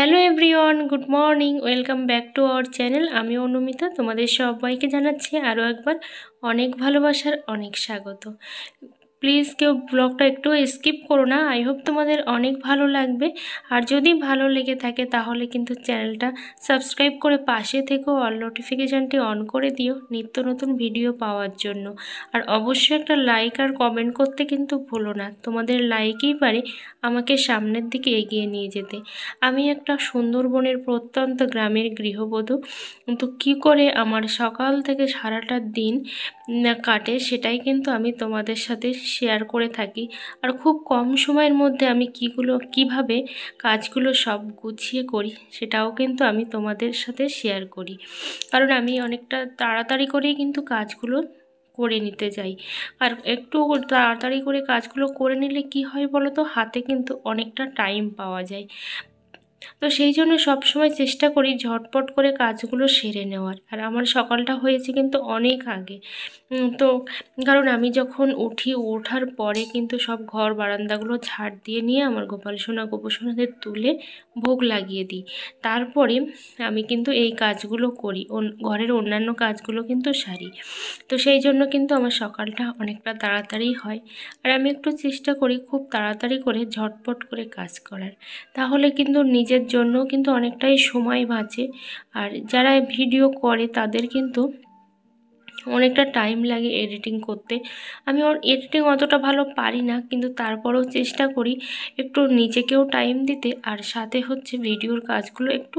Hello everyone, good morning, welcome back to our channel. আমি অনুমিতা, তোমাদের সবাইকে জানাচ্ছি আরও একবার অনেক ভালোবাসার অনেক স্বাগত। প্লিজ কেউ ব্লগটা একটু স্কিপ করো না, আই হোপ তোমাদের অনেক ভালো লাগবে। আর যদি ভালো লেগে থাকে তাহলে কিন্তু চ্যানেলটা সাবস্ক্রাইব করে পাশে থেকেও অল নোটিফিকেশানটি অন করে দিও নিত্য নতুন ভিডিও পাওয়ার জন্য। আর অবশ্যই একটা লাইক আর কমেন্ট করতে কিন্তু ভুলো না, তোমাদের লাইকই পারে আমাকে সামনের দিকে এগিয়ে নিয়ে যেতে। আমি একটা সুন্দরবনের প্রত্যন্ত গ্রামের গৃহবধূ, তো কী করে আমার সকাল থেকে সারাটা দিন কাটে সেটাই কিন্তু আমি তোমাদের সাথে শেয়ার করে থাকি। আর খুব কম সময়ের মধ্যে আমি কিভাবে কাজগুলো সব গুছিয়ে করি সেটাও কিন্তু আমি তোমাদের সাথে শেয়ার করি। কারণ আমি অনেকটা তাড়াতাড়ি করেই কিন্তু কাজগুলো করে নিতে যাই। আর একটু তাড়াতাড়ি করে কাজগুলো করে নিলে কি হয় বলো তো, হাতে কিন্তু অনেকটা টাইম পাওয়া যায়। তো সেই জন্য সবসময় চেষ্টা করি ঝটপট করে কাজগুলো সেরে নেওয়ার। আর আমার সকালটা হয়েছে কিন্তু অনেক আগে। তো কারণ আমি যখন ওঠার পরে কিন্তু সব ঘর বারান্দাগুলো ঝাড় দিয়ে নিয়ে আমার গোপাল সোনা গোপসোনাদের তুলে ভোগ লাগিয়ে দিই। তারপরে আমি কিন্তু এই কাজগুলো করি, ঘরের অন্যান্য কাজগুলো কিন্তু সারি। তো সেই জন্য কিন্তু আমার সকালটা অনেকটা তাড়াতাড়ি হয়। আর আমি একটু চেষ্টা করি খুব তাড়াতাড়ি করে ঝটপট করে কাজ করার, তাহলে কিন্তু নিজের জন্য কিন্তু অনেকটাই সময় বাঁচে। আর যারা ভিডিও করে তাদের কিন্তু অনেকটা টাইম লাগে এডিটিং করতে। আমি এডিটিং অতটা ভালো পারি না, কিন্তু তারপরেও চেষ্টা করি একটু নিজেকেও টাইম দিতে, আর সাথে হচ্ছে ভিডিওর কাজগুলো একটু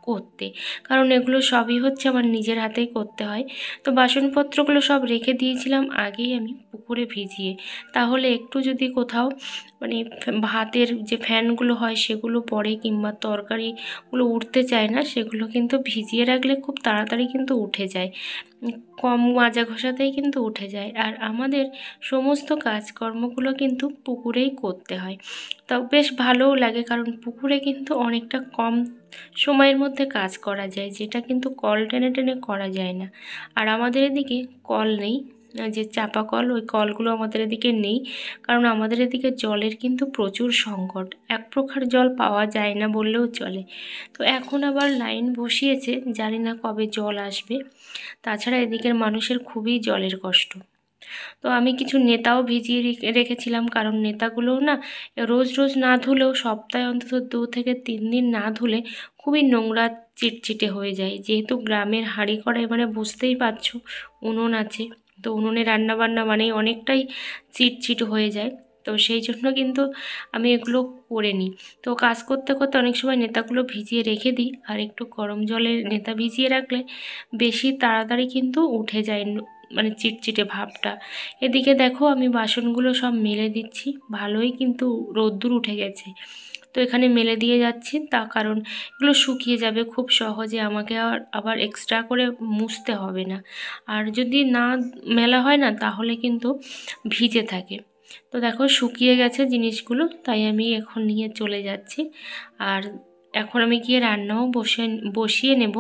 করতে। কারণ এগুলো সবই হচ্ছে আমার নিজের হাতেই করতে হয়। তো বাসনপত্রগুলো সব রেখে দিয়েছিলাম আগেই আমি পুকুরে ভিজিয়ে, তাহলে একটু যদি কোথাও মানে ভাতের যে ফ্যানগুলো হয় সেগুলো পড়ে কিংবা তরকারিগুলো উঠতে চায় না, সেগুলো কিন্তু ভিজিয়ে রাখলে খুব তাড়াতাড়ি কিন্তু উঠে যায়, কম মাজা ঘষাতেই কিন্তু উঠে যায়। আর আমাদের সমস্ত কাজকর্মগুলো কিন্তু পুকুরেই করতে হয়। তাও বেশ ভালোও লাগে, কারণ পুকুরে কিন্তু অনেকটা কম সময়ের মধ্যে কাজ করা যায়, যেটা কিন্তু কল টেনে টেনে করা যায় না। আর আমাদের এদিকে কল নেই, যে চাপা কল, ওই কলগুলো আমাদের এদিকে নেই। কারণ আমাদের এদিকে জলের কিন্তু প্রচুর সংকট, এক প্রকার জল পাওয়া যায় না বললেও চলে। তো এখন আবার লাইন বসিয়েছে, জানি না কবে জল আসবে। তাছাড়া এদিকের মানুষের খুবই জলের কষ্ট। তো আমি কিছু নেতাও ভিজিয়ে রেখেছিলাম, কারণ নেতাগুলোও না রোজ রোজ না ধুলেও সপ্তাহে অন্তত 2 থেকে 3 দিন না ধুলে খুবই নোংরা চিটচিটে হয়ে যায়। যেহেতু গ্রামের হাঁড়ি কড়াই মানে বুঝতেই পারছো, উনুন আছে, তো উনুনে রান্নাবান্না মানেই অনেকটাই চিটচিট হয়ে যায়। তো সেই জন্য কিন্তু আমি এগুলো করে নিই। তো কাজ করতে করতে অনেক সময় নেতাগুলো ভিজিয়ে রেখে দিই, আর একটু গরম জলে নেতা ভিজিয়ে রাখলে বেশি তাড়াতাড়ি কিন্তু উঠে যায় মানে চিটচিটে ভাবটা। এদিকে দেখো আমি বাসনগুলো সব মেলে দিচ্ছি, ভালোই কিন্তু রোদ্দুর উঠে গেছে। তো এখানে মেলে দিয়ে যাচ্ছি, কারণ এগুলো শুকিয়ে যাবে খুব সহজে, আমাকে আবার এক্সট্রা করে মুছতে হবে না। আর যদি না মেলা হয় না তাহলে কিন্তু ভিজে থাকে। তো দেখো শুকিয়ে গেছে জিনিসগুলো, তাই আমি এখন নিয়ে চলে যাচ্ছি। আর এখন আমি গিয়ে রান্নাও বসিয়ে নেব।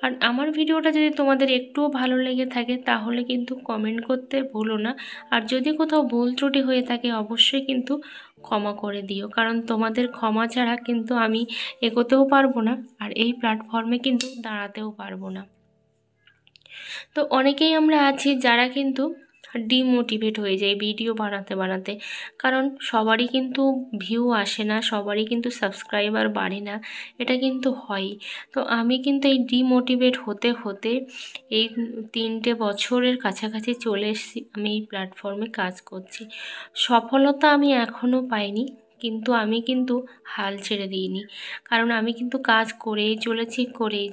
আর আমার ভিডিওটা যদি তোমাদের একটুও ভালো লেগে থাকে তাহলে কিন্তু কমেন্ট করতে ভুলো না। আর যদি কোথাও ভুল ত্রুটি হয়ে থাকে অবশ্যই কিন্তু ক্ষমা করে দিও, কারণ তোমাদের ক্ষমা ছাড়া কিন্তু আমি এগোতেও পারবো না, আর এই প্ল্যাটফর্মে কিন্তু দাঁড়াতেও পারবো না। তো অনেকেই আমরা আছি যারা কিন্তু ডিমোটিভেট হয়ে যায় ভিডিও বানাতে বানাতে, কারণ সবারই কিন্তু ভিউ আসে না, সবারই কিন্তু সাবস্ক্রাইবার বাড়ে না, এটা কিন্তু হয়। তো আমি কিন্তু এই ডিমোটিভেট হতে হতে এই 3টে বছরের কাছাকাছি চলে এসেছি, আমি এই প্ল্যাটফর্মে কাজ করছি। সফলতা আমি এখনও পাইনি, কিন্তু আমি কিন্তু হাল ছেড়ে দিইনি, কারণ আমি কিন্তু কাজ করেই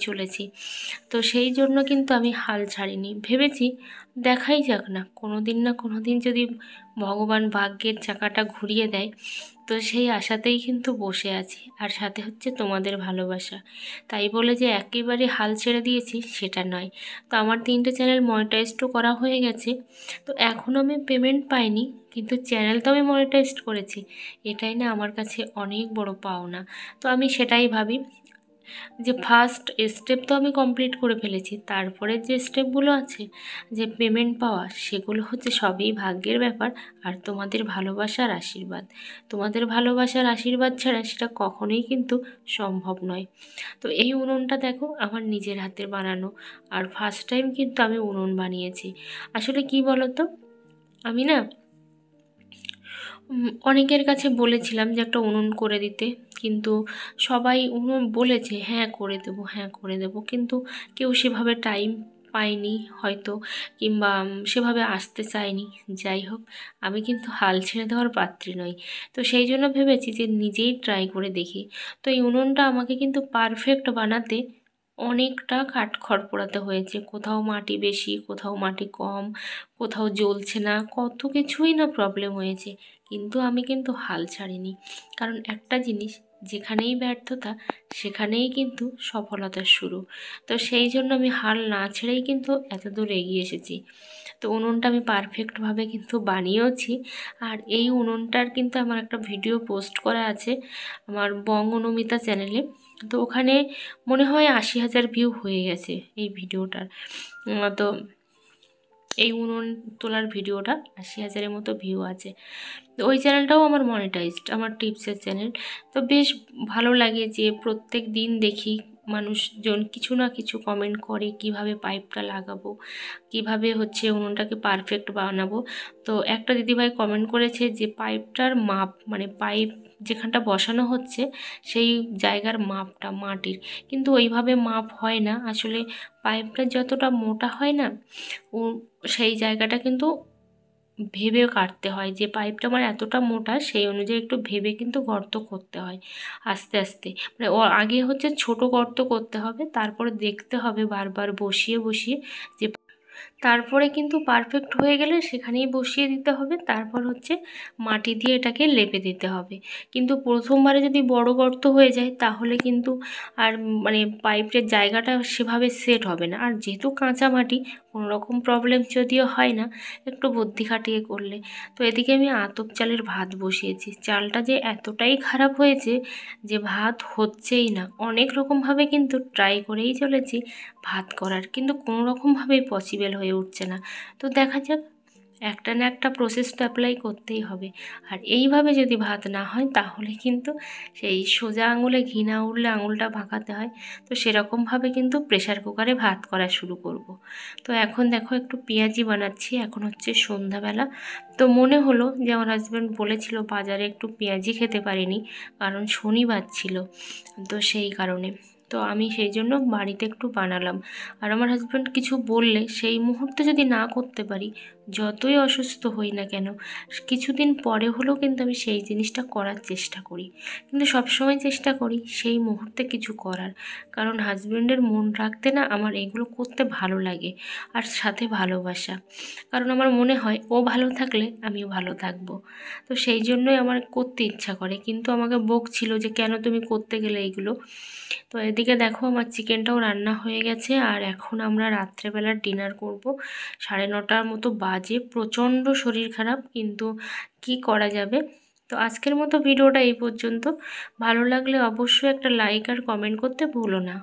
চলেছি। তো সেই জন্য কিন্তু আমি হাল ছাড়িনি, ভেবেছি দেখাই যাক না কোনো দিন যদি ভগবান ভাগ্যের চাকাটা ঘুরিয়ে দেয়, তো সেই আশাতেই কিন্তু বসে আছি। আর সাথে হচ্ছে তোমাদের ভালোবাসা, তাই বলে যে একেবারে হাল ছেড়ে দিয়েছি সেটা নয়। তো আমার 3টে চ্যানেল মনিটাইজড করা হয়ে গেছে, তো এখনও আমি পেমেন্ট পাইনি, কিন্তু চ্যানেল তো আমি মনিটাইজড করেছি, এটাই না আমার কাছে অনেক বড় পাওনা। তো আমি সেটাই ভাবি, যে ফার্স্ট স্টেপ তো আমি কমপ্লিট করে ফেলেছি, তারপরে যে স্টেপগুলো আছে যে পেমেন্ট পাওয়া, সেগুলো হচ্ছে সবই ভাগ্যের ব্যাপার আর তোমাদের ভালোবাসার আশীর্বাদ। তোমাদের ভালোবাসার আশীর্বাদ ছাড়া সেটা কখনোই কিন্তু সম্ভব নয়। তো এই উনুনটা দেখো আমার নিজের হাতের বানানো, আর ফার্স্ট টাইম কিন্তু আমি উনুন বানিয়েছি। আসলে কি বলো তো, আমি না অনেকের কাছে বলেছিলাম যে একটা উনুন করে দিতে, কিন্তু সবাই উনুন বলেছে হ্যাঁ করে দেবো, হ্যাঁ করে দেবো, কিন্তু কেউ সেভাবে টাইম পায়নি হয়তো, কিংবা সেভাবে আসতে চায়নি। যাই হোক, আমি কিন্তু হাল ছেড়ে দেওয়ার পাত্রী নই। তো সেই জন্য ভেবেছি যে নিজেই ট্রাই করে দেখি। তো এই উনুনটা আমাকে কিন্তু পারফেক্ট বানাতে অনেকটা কাঠখড় পোড়াতে হয়েছে। কোথাও মাটি বেশি, কোথাও মাটি কম, কোথাও জ্বলছে না, কত কিছুই না প্রবলেম হয়েছে। কিন্তু আমি কিন্তু হাল ছাড়িনি, কারণ একটা জিনিস, যেখানেই ব্যর্থতা সেখানেই কিন্তু সফলতার শুরু। তো সেই জন্য আমি হাল না ছেড়েই কিন্তু এত দূর এগিয়ে এসেছি। তো উনুনটা আমি পারফেক্টভাবে কিন্তু বানিয়েওছি। আর এই উনুনটার কিন্তু আমার একটা ভিডিও পোস্ট করা আছে আমার বং অনুমিতা চ্যানেলে। তো ওখানে মনে হয় ৮০,০০০ ভিউ হয়ে গেছে এই ভিডিওটার। তো এই উনুন তোলার ভিডিওটা ৮০,০০০-এর মতো ভিউ আছে। তো ওই চ্যানেলটাও আমার মনিটাইজড, আমার টিপসের চ্যানেল। তো বেশ ভালো লাগে যে প্রত্যেক দিন দেখি মানুষজন কিছু না কিছু কমেন্ট করে কিভাবে পাইপটা লাগাবো, কিভাবে হচ্ছে উনুনটাকে পারফেক্ট বানাবো। তো একটা দিদিভাই কমেন্ট করেছে যে পাইপটার মাপ, মানে পাইপ যেখানটা বসানো হচ্ছে সেই জায়গার মাপটা মাটির, কিন্তু ওইভাবে মাপ হয় না আসলে। পাইপটা যতটা মোটা হয় না, ও সেই জায়গাটা কিন্তু ভেবে কাটতে হয়, যে পাইপটা আমার এতটা মোটা সেই অনুযায়ী একটু ভেবে কিন্তু গর্ত করতে হয় আস্তে আস্তে। মানে ও আগে হচ্ছে ছোট গর্ত করতে হবে, তারপরে দেখতে হবে বারবার বসিয়ে বসিয়ে যে, তারপরে কিন্তু পারফেক্ট হয়ে গেলে সেখানেই বসিয়ে দিতে হবে। তারপর হচ্ছে মাটি দিয়ে এটাকে লেপে দিতে হবে। কিন্তু প্রথমবারে যদি বড় গর্ত হয়ে যায় তাহলে কিন্তু আর মানে পাইপের জায়গাটা সেভাবে সেট হবে না। আর যেহেতু কাঁচা মাটি, কোনো রকম প্রবলেম যদিও হয় না একটু বুদ্ধি খাটিয়ে করলে। তো এদিকে আমি আতপ চালের ভাত বসিয়েছি। চালটা যে এতটাই খারাপ হয়েছে যে ভাত হচ্ছেই না। অনেক রকমভাবে কিন্তু ট্রাই করেই চলেছি ভাত করার, কিন্তু কোনো রকমভাবেই পসিবল হয়ে উঠছে না। তো দেখা যাক, একটা না একটা প্রসেস তো অ্যাপ্লাই করতেই হবে। আর এইভাবে যদি ভাত না হয় তাহলে কিন্তু সেই সোজা আঙুলে ঘি না উঠলে আঙুলটা বাঁকাতে হয়। তো সেরকমভাবে কিন্তু প্রেশার কুকারে ভাত করা শুরু করব। তো এখন দেখো একটু পেঁয়াজি বানাচ্ছি, এখন হচ্ছে সন্ধ্যাবেলা। তো মনে হলো যে আমার হাজব্যান্ড বলেছিল বাজারে একটু পেঁয়াজি খেতে পারিনি, কারণ শনিবার ছিল, তো সেই কারণে। তো আমি সেই জন্য বাড়িতে একটু বানালাম। আর আমার হাজব্যান্ড কিছু বললে সেই মুহূর্তে যদি না করতে পারি, যতই অসুস্থ হই না কেন, কিছুদিন পরে হলেও কিন্তু আমি সেই জিনিসটা করার চেষ্টা করি। কিন্তু সবসময় চেষ্টা করি সেই মুহূর্তে কিছু করার, কারণ হাজব্যান্ডের মন রাখতে না আমার এগুলো করতে ভালো লাগে, আর সাথে ভালোবাসা। কারণ আমার মনে হয় ও ভালো থাকলে আমিও ভালো থাকবো। তো সেই জন্যই আমার করতে ইচ্ছা করে, কিন্তু আমাকে বকছিল যে কেন তুমি করতে গেলে এইগুলো। তো এদিকে দেখো আমার চিকেনটাও রান্না হয়ে গেছে, আর এখন আমরা রাত্রেবেলার ডিনার করব। 9:30 মতো বাজে, প্রচণ্ড শরীর খারাপ, কিন্তু কি করা যাবে। তো আজকের মতো ভিডিওটা এই পর্যন্ত। ভালো লাগলে অবশ্যই একটা লাইক আর কমেন্ট করতে ভুলো না।